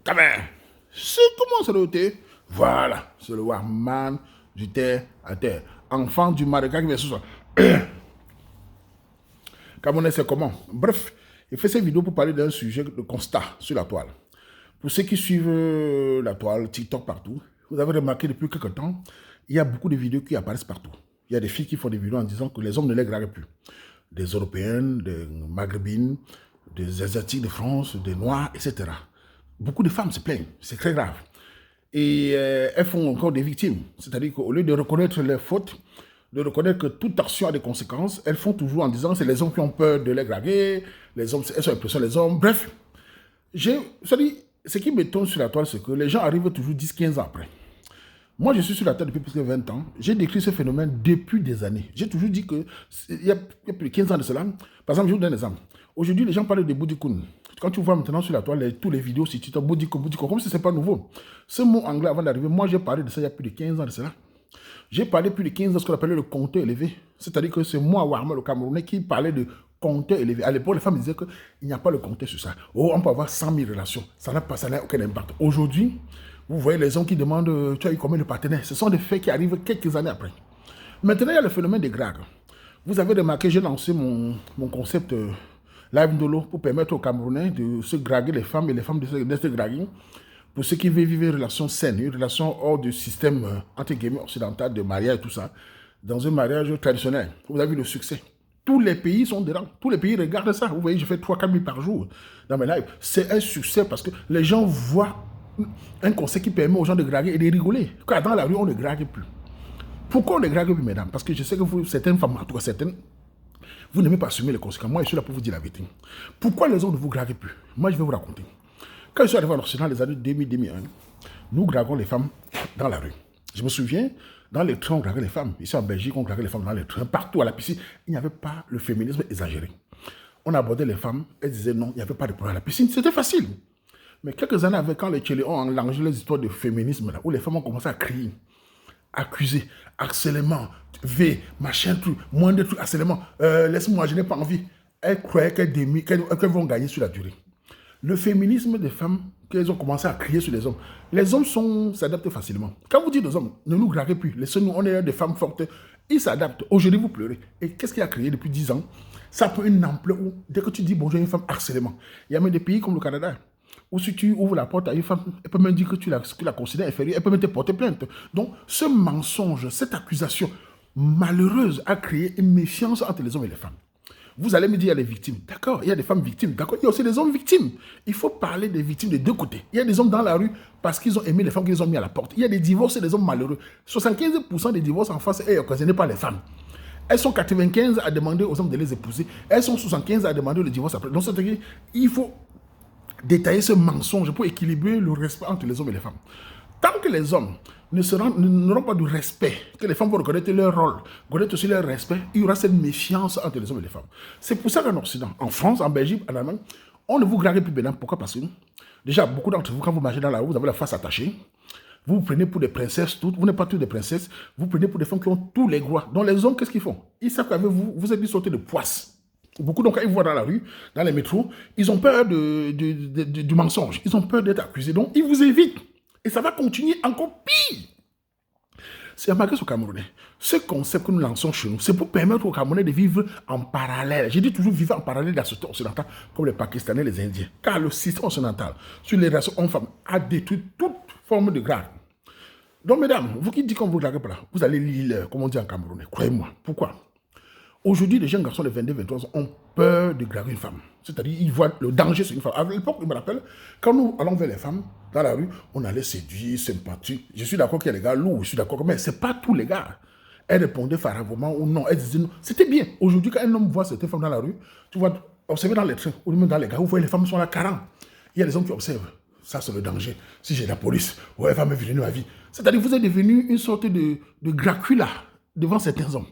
Camer. C'est comment ça le thé? Voilà, c'est le Warman du terre à terre. Enfant du marécage qui vient ce soir. Camerounais, c'est comment? Bref, il fait cette vidéo pour parler d'un sujet de constat sur la toile. Pour ceux qui suivent la toile, TikTok partout, vous avez remarqué depuis quelques temps, il y a beaucoup de vidéos qui apparaissent partout. Il y a des filles qui font des vidéos en disant que les hommes ne les draguent plus. Des Européennes, des Maghrébines, des Asiatiques de France, des Noirs, etc. Beaucoup de femmes se plaignent, c'est très grave. Et elles font encore des victimes. C'est-à-dire qu'au lieu de reconnaître leurs fautes, de reconnaître que toute action a des conséquences, elles font toujours en disant que c'est les hommes qui ont peur de les draguer, les hommes, elles sont impressionnées les hommes. Bref, ce qui m'étonne sur la toile, c'est que les gens arrivent toujours 10-15 ans après. Moi, je suis sur la Terre depuis presque 20 ans. J'ai décrit ce phénomène depuis des années. J'ai toujours dit qu'il y a plus de 15 ans de cela. Par exemple, je vous donne un exemple. Aujourd'hui, les gens parlent de Boudikoun. Quand tu vois maintenant sur la toile, tous les vidéos sur TikTok, Boudikoun, comme si ce n'est pas nouveau. Ce mot anglais, avant d'arriver, moi, j'ai parlé de ça il y a plus de 15 ans de cela. J'ai parlé plus de 15 ans de ce qu'on appelait le compteur élevé. C'est-à-dire que c'est moi, Warma, le Camerounais, qui parlait de compteur élevé. À l'époque, les femmes disaient qu'il n'y a pas le compteur sur ça. Oh, on peut avoir 100 000 relations. Ça n'a aucun impact. Aujourd'hui, vous voyez les gens qui demandent, tu as eu combien de partenaires? Ce sont des faits qui arrivent quelques années après. Maintenant, il y a le phénomène des dragues. Vous avez remarqué, j'ai lancé mon concept Live Ndolo pour permettre aux Camerounais de se draguer les femmes et les femmes de se draguer. Pour ceux qui veulent vivre une relation saine, une relation hors du système entre guillemets occidental de mariage et tout ça, dans un mariage traditionnel. Vous avez vu le succès. Tous les pays sont dedans. Tous les pays regardent ça. Vous voyez, je fais 3-4 000 par jour dans mes lives. C'est un succès parce que les gens voient un concept qui permet aux gens de draguer et de rigoler. Car dans la rue, on ne drague plus. Pourquoi on ne drague plus, mesdames? Parce que je sais que vous, certaines femmes, en tout cas certaines, vous n'aimez pas assumer les conséquences. Moi, je suis là pour vous dire la vérité. Pourquoi les gens ne vous draguent plus? Moi, je vais vous raconter. Quand je suis arrivé en Occident, les années 2000-2001, nous draguons les femmes dans la rue. Je me souviens, dans les trains, on draguait les femmes. Ici en Belgique, on draguait les femmes dans les trains. Partout à la piscine, il n'y avait pas le féminisme exagéré. On abordait les femmes, elles disaient non, il n'y avait pas de problème à la piscine. C'était facile. Mais quelques années avec, quand les Tchéléons ont enlangé les histoires de féminisme, là, où les femmes ont commencé à crier, accuser, harcèlement, machin, truc, moins de trucs, harcèlement, laisse-moi, je n'ai pas envie. Elles croyaient qu'elles vont gagner sur la durée. Le féminisme des femmes, qu'elles ont commencé à crier sur les hommes s'adaptent facilement. Quand vous dites aux hommes, ne nous draguez plus, laissez-nous, on est des femmes fortes, ils s'adaptent. Aujourd'hui, vous pleurez. Et qu'est-ce qui a créé depuis 10 ans? Ça peut une ampleur où, dès que tu dis bonjour à une femme, harcèlement. Il y a même des pays comme le Canada, ou si tu ouvres la porte à une femme, elle peut même dire que tu la considères inférieure, elle peut même te porter plainte. Donc, ce mensonge, cette accusation malheureuse a créé une méfiance entre les hommes et les femmes. Vous allez me dire, il y a des victimes. D'accord, il y a des femmes victimes. D'accord, il y a aussi des hommes victimes. Il faut parler des victimes des deux côtés. Il y a des hommes dans la rue parce qu'ils ont aimé les femmes qu'ils ont mis à la porte. Il y a des divorces et des hommes malheureux. 75% des divorces en France est occasionné par les femmes. Elles sont 95 à demander aux hommes de les épouser. Elles sont 75 à demander le divorce après. Donc, c'est-à-dire qu'il faut détailler ce mensonge pour équilibrer le respect entre les hommes et les femmes. Tant que les hommes n'auront pas de respect, que les femmes vont reconnaître leur rôle, reconnaître aussi leur respect, il y aura cette méfiance entre les hommes et les femmes. C'est pour ça qu'en Occident, en France, en Belgique, en Allemagne, on ne vous drague plus maintenant. Pourquoi? Parce que déjà, beaucoup d'entre vous, quand vous marchez dans la rue, vous avez la face attachée. Vous vous prenez pour des princesses toutes. Vous n'êtes pas toutes des princesses. Vous prenez pour des femmes qui ont tous les droits. Donc les hommes, qu'est-ce qu'ils font? Ils savent qu'avec vous, vous êtes des sortes de poisses. Beaucoup, donc, quand ils voient dans la rue, dans les métros, ils ont peur du mensonge. Ils ont peur d'être accusés. Donc, ils vous évitent. Et ça va continuer encore pire. C'est remarqué au Camerounais. Ce concept que nous lançons chez nous, c'est pour permettre aux Camerounais de vivre en parallèle. J'ai dit toujours vivre en parallèle de la société occidentale, comme les Pakistanais et les Indiens. Car le système occidental, sur les relations hommes-femmes, a détruit toute forme de grade. Donc, mesdames, vous qui dites qu'on vous drague pas là, vous allez lire, comme on dit en Camerounais. Croyez-moi. Pourquoi? Aujourd'hui, les jeunes garçons de 22-23 ans ont peur de draguer une femme. C'est-à-dire, ils voient le danger sur une femme. À l'époque, je me rappelle, quand nous allons vers les femmes, dans la rue, on allait séduire, sympathique. Je suis d'accord qu'il y a des gars lourds, je suis d'accord, mais ce n'est pas tous les gars. Elles répondaient favorablement ou non. Elles disaient non. C'était bien. Aujourd'hui, quand un homme voit certaines femmes dans la rue, tu vois, observer dans les trains, ou même dans les gars, vous voyez les femmes sont là 40. Il y a des hommes qui observent. Ça, c'est le danger. Si j'ai la police, ouais, elle va me venir ma vie. C'est-à-dire, vous êtes devenu une sorte de Dracula devant certains hommes.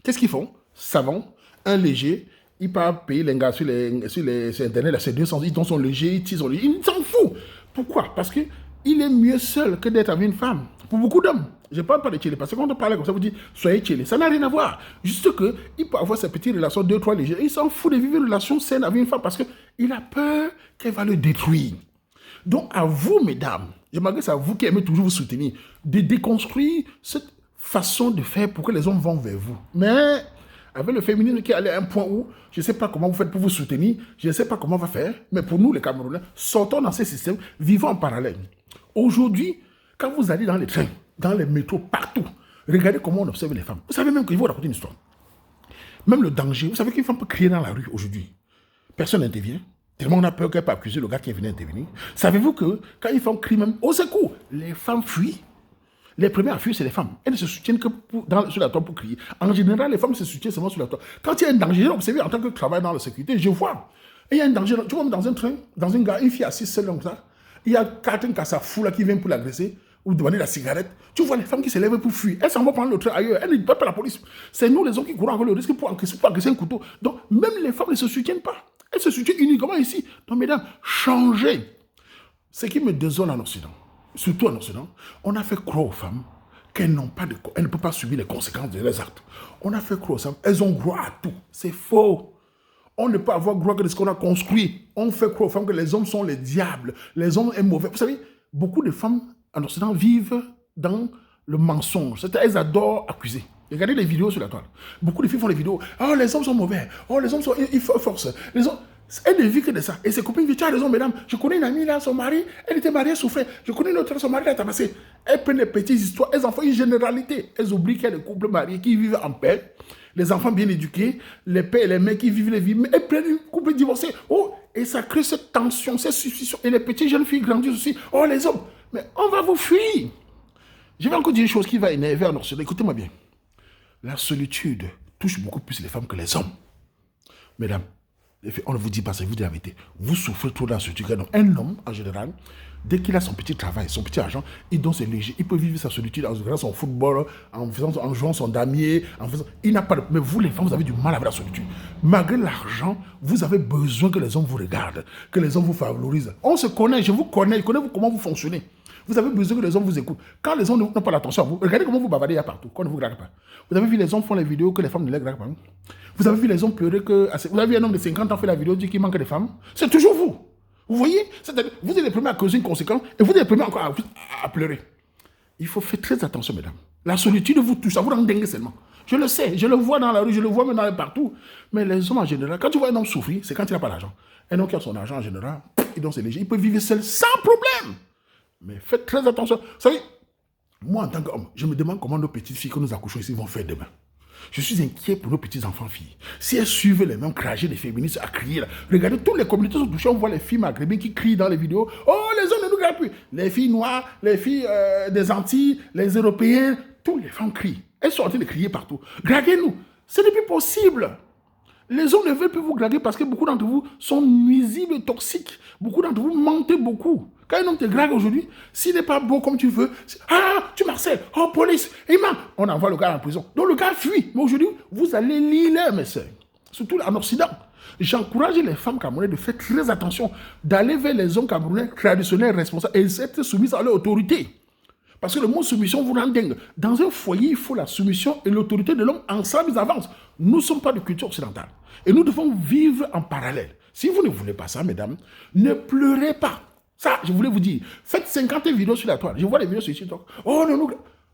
Qu'est-ce qu'ils font? Savant, un léger, il part payer les gars sur Internet, c'est 200, ils sont légers, ils tirent, il s'en fout. Pourquoi? Parce qu'il est mieux seul que d'être avec une femme. Pour beaucoup d'hommes, je ne parle pas de Tchélé, parce que quand on parle comme ça, vous dites, soyez Tchélé, ça n'a rien à voir. Juste qu'il peut avoir sa petite relation, 2-3 légers, il s'en fout de vivre une relation saine avec une femme, parce qu'il a peur qu'elle va le détruire. Donc, à vous, mesdames, je m'adresse à vous qui aimez toujours vous soutenir, de déconstruire cette façon de faire pour que les hommes vont vers vous. Mais avec le féminisme qui est allé à un point où je ne sais pas comment vous faites pour vous soutenir, je ne sais pas comment on va faire, mais pour nous, les Camerounais, sortons dans ces systèmes, vivons en parallèle. Aujourd'hui, quand vous allez dans les trains, dans les métros, partout, regardez comment on observe les femmes. Vous savez même qu'il faut raconter une histoire. Même le danger, vous savez qu'une femme peut crier dans la rue aujourd'hui. Personne n'intervient. Tellement on a peur qu'elle peut accuser le gars qui est venu intervenir. Savez-vous que quand une femme crie même au secours, les femmes fuient. Les premières à fuir, c'est les femmes. Elles ne se soutiennent que sur la toile pour crier. En général, les femmes se soutiennent seulement sur la toile. Quand il y a un danger, vous savez, en tant que travailleur dans la sécurité, je vois. Et il y a un danger. Tu vois, dans un train, dans une gare, une fille assise seule comme ça, il y a quelqu'un qui a sa foule là, qui vient pour l'agresser ou demander la cigarette. Tu vois les femmes qui se lèvent pour fuir. Elles s'en vont prendre le train ailleurs. Elles ne parlent pas la police. C'est nous les hommes qui courons encore le risque pour agresser un couteau. Donc, même les femmes ne se soutiennent pas. Elles se soutiennent uniquement ici. Donc, mesdames, changez. Ce qui me désole en Occident, surtout en Occident, on a fait croire aux femmes qu'elles elles ne peuvent pas subir les conséquences de leurs actes. On a fait croire aux femmes, elles ont droit à tout. C'est faux. On ne peut avoir droit que de ce qu'on a construit. On fait croire aux femmes que les hommes sont les diables. Les hommes sont mauvais. Vous savez, beaucoup de femmes en Occident vivent dans le mensonge. C'est-à-dire, elles adorent accuser. Regardez les vidéos sur la toile. Beaucoup de filles font les vidéos. Oh, les hommes sont mauvais. Oh, les hommes sont... Ils forcent. Les hommes... Elle ne vit que de ça. Et ses copines disent, tu as raison, mesdames. Je connais une amie là, son mari, elle était mariée, elle souffrait. Je connais une autre, son mari l'a tabassé. Elles prennent des petites histoires, elles en font une généralité. Elles oublient qu'il y a des couples mariés qui vivent en paix, les enfants bien éduqués, les pères et les mères qui vivent les vies. Mais elles prennent un couple divorcé. Oh, et ça crée cette tension, cette suspicion. Et les petites jeunes filles grandissent aussi. Oh, les hommes. Mais on va vous fuir. Je vais encore dire une chose qui va énerver en Occident. Écoutez-moi bien. La solitude touche beaucoup plus les femmes que les hommes. Mesdames, on ne vous dit pas ça, je vous dis la vérité. Vous souffrez trop de la solitude. Donc, un homme, en général, dès qu'il a son petit travail, son petit argent, c'est léger. Il peut vivre sa solitude en regardant son football, en jouant son damier. Il n'a pas de... Mais vous, les femmes, vous avez du mal avec la solitude. Malgré l'argent, vous avez besoin que les hommes vous regardent, que les hommes vous favorisent. On se connaît, je vous connais, je connais comment vous fonctionnez. Vous avez besoin que les hommes vous écoutent. Quand les hommes n'ont pas l'attention à vous, regardez comment vous bavardez partout, quand on ne vous regarde pas. Vous avez vu les hommes font les vidéos que les femmes ne les regardent pas. Vous avez vu les hommes pleurer que... Vous avez vu un homme de 50 ans faire la vidéo dit qu'il manque de femmes. C'est toujours vous. Vous voyez? Vous êtes les premiers à causer une conséquence et vous êtes les premiers encore à pleurer. Il faut faire très attention, mesdames. La solitude vous touche, ça vous rend dingue seulement. Je le sais, je le vois dans la rue, je le vois même partout. Mais les hommes en général, quand tu vois un homme souffrir, c'est quand il n'a pas d'argent. Un homme qui a son argent en général, c'est léger, il peut vivre seul sans problème. Mais faites très attention. Vous savez, moi en tant qu'homme, je me demande comment nos petites filles que nous accouchons ici vont faire demain. Je suis inquiet pour nos petits enfants filles. Si elles suivent les mêmes crachés des féministes à crier là, regardez, toutes les communautés sont touchées, on voit les filles maghrébines qui crient dans les vidéos. Oh, les hommes ne nous regardent plus. Les filles noires, les filles des Antilles, les Européens, toutes les femmes crient. Elles sont en train de crier partout. Draguez-nous. Ce n'est plus possible. Les hommes ne veulent plus vous draguer parce que beaucoup d'entre vous sont nuisibles et toxiques. Beaucoup d'entre vous mentez beaucoup. Quand un homme te drague aujourd'hui, s'il n'est pas beau comme tu veux, ah, tu marcelles, oh, police, on envoie le gars en prison. Donc le gars fuit. Mais aujourd'hui, vous allez lire mes soeurs, surtout en Occident. J'encourage les femmes camerounaises de faire très attention, d'aller vers les hommes camerounais traditionnels, responsables et d'être soumis à leur autorité. Parce que le mot soumission vous rend dingue. Dans un foyer, il faut la soumission et l'autorité de l'homme ensemble, ils avancent. Nous ne sommes pas de culture occidentale. Et nous devons vivre en parallèle. Si vous ne voulez pas ça, mesdames, ne pleurez pas. Ça, je voulais vous dire, faites 50 vidéos sur la toile. Je vois les vidéos sur TikTok. Oh non,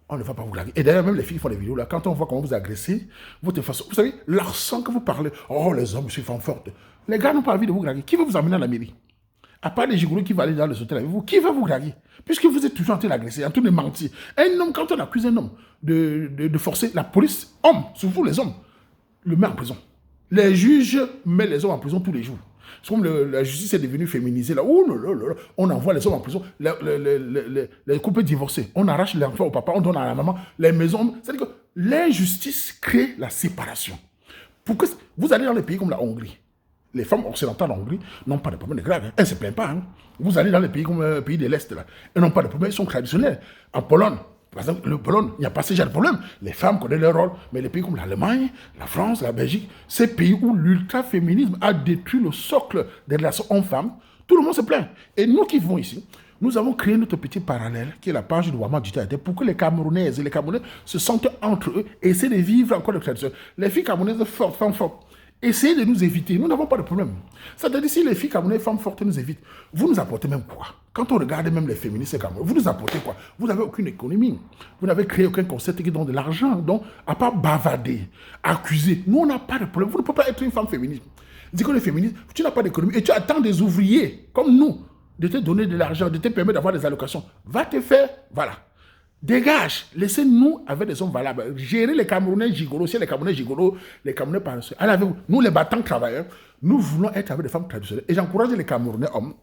on ne va pas vous draguer. Et d'ailleurs, même les filles font des vidéos là. Quand on voit comment vous agressez, votre façon, vous savez, l'accent que vous parlez. Oh, les hommes, je suis femme forte. Les gars n'ont pas envie de vous draguer. Qui veut vous amener à la mairie? À part les gigolos qui vont aller dans les hôtels avec vous, qui va vous draguer? Puisque vous êtes toujours en train d'agresser, en train de mentir. Un homme, quand on accuse un homme de forcer, la police, homme, surtout les hommes, le met en prison. Les juges mettent les hommes en prison tous les jours. C'est comme la justice est devenue féminisée. Là. Oh, là, on envoie les hommes en prison. Les couples divorcés. On arrache l'enfant au papa, on donne à la maman. Les maisons. C'est-à-dire que l'injustice crée la séparation. Pour que vous allez dans les pays comme la Hongrie. Les femmes occidentales en Hongrie n'ont pas de problème de grave. Elles ne se plaignent pas. Hein. Vous allez dans les pays comme le pays de l'Est. Là. Elles n'ont pas de problème. Ils sont traditionnels. En Pologne, par exemple, le Pologne, il n'y a pas ce genre de problème. Les femmes connaissent leur rôle. Mais les pays comme l'Allemagne, la France, la Belgique, ces pays où l'ultra-féminisme a détruit le socle des relations hommes-femmes, tout le monde se plaint. Et nous qui vivons ici, nous avons créé notre petit parallèle, qui est la page de Wama Digital, pour que les Camerounaises et les Camerounais se sentent entre eux et essaient de vivre encore le tradition. Les filles camerounaises fortes, femmes fortes, Essayez de nous éviter. Nous n'avons pas de problème. C'est-à-dire, si les filles camerounaises, femmes fortes nous évitent, vous nous apportez même quoi? Quand on regarde même les féministes camerounaises, vous nous apportez quoi? Vous n'avez aucune économie. Vous n'avez créé aucun concept qui donne de l'argent. Donc, à part bavader, accuser, nous, on n'a pas de problème. Vous ne pouvez pas être une femme féministe. Dis qu'on est féministe, tu n'as pas d'économie et tu attends des ouvriers comme nous de te donner de l'argent, de te permettre d'avoir des allocations. Va te faire, voilà. Dégage, laissez-nous avec des hommes valables. Gérer les Camerounais gigolos, si les Camerounais gigolos, les Camerounais paresseux. Allez avec vous. Nous, les battants travailleurs, nous voulons être avec des femmes traditionnelles. Et j'encourage les Camerounais hommes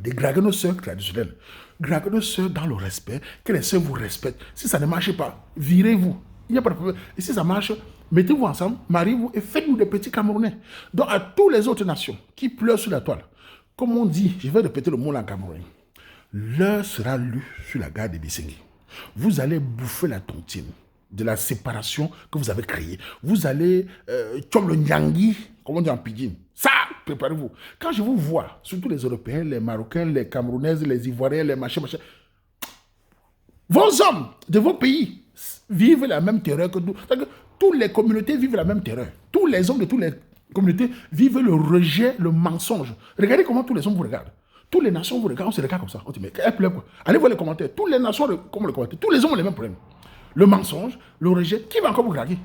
de draguer nos sœurs traditionnelles. Draguer nos sœurs dans le respect, que les sœurs vous respectent. Si ça ne marche pas, virez-vous. Il n'y a pas de problème. Et si ça marche, mettez-vous ensemble, mariez-vous et faites-nous des petits Camerounais. Donc, à toutes les autres nations qui pleurent sur la toile, comme on dit, je vais répéter le mot en camerounais, l'heure sera lue sur la gare de Bissengi. Vous allez bouffer la tontine de la séparation que vous avez créée. Vous allez comme le nyangui, comme on dit en pidgin. Ça, préparez-vous. Quand je vous vois, surtout les Européens, les Marocains, les Camerounaises, les Ivoiriens, les machins, vos hommes de vos pays vivent la même terreur que nous. Toutes les communautés vivent la même terreur. Tous les hommes de toutes les communautés vivent le rejet, le mensonge. Regardez comment tous les hommes vous regardent. Toutes les nations vous regardent, on se regarde comme ça. On dit, mais quel problème quoi? Allez voir les commentaires. Toutes les nations, comme les commentaires, tous les hommes ont les mêmes problèmes. Le mensonge, le rejet, qui va encore vous draguer?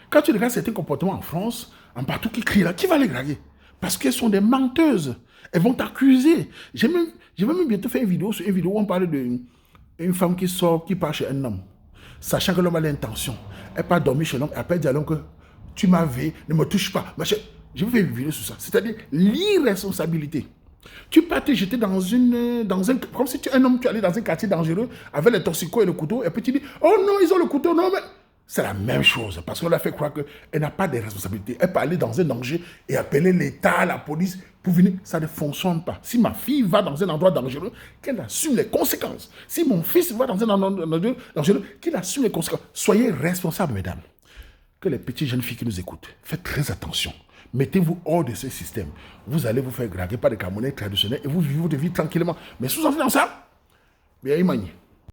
Quand tu regardes certains comportements en France, en partout qui crient là, qui va les draguer? Parce qu'elles sont des menteuses. Elles vont t'accuser. Je vais même bientôt faire une vidéo sur une vidéo où on parle d'une femme qui sort, qui part chez un homme, sachant que l'homme a l'intention. Elle part dormir chez l'homme, elle appelle à l'homme que tu m'as vu, ne me touche pas. Je vais faire une vidéo sur ça. C'est-à-dire l'irresponsabilité. Tu peux te jeter dans un... Comme si tu es un homme, tu allais dans un quartier dangereux avec les toxicos et le couteau, et puis tu dis, oh non, ils ont le couteau, non, mais... C'est la même chose, parce qu'on l'a fait croire qu'elle n'a pas de responsabilité. Elle peut aller dans un danger et appeler l'État, la police, pour venir. Ça ne fonctionne pas. Si ma fille va dans un endroit dangereux, qu'elle assume les conséquences. Si mon fils va dans un endroit dangereux, qu'il assume les conséquences. Soyez responsables, mesdames. Que les petites jeunes filles qui nous écoutent, faites très attention. Mettez-vous hors de ce système. Vous allez vous faire draguer par des Camerounais traditionnels et vous vivez votre vie tranquillement. Mais sous-entendez dans ça, bien, il manie.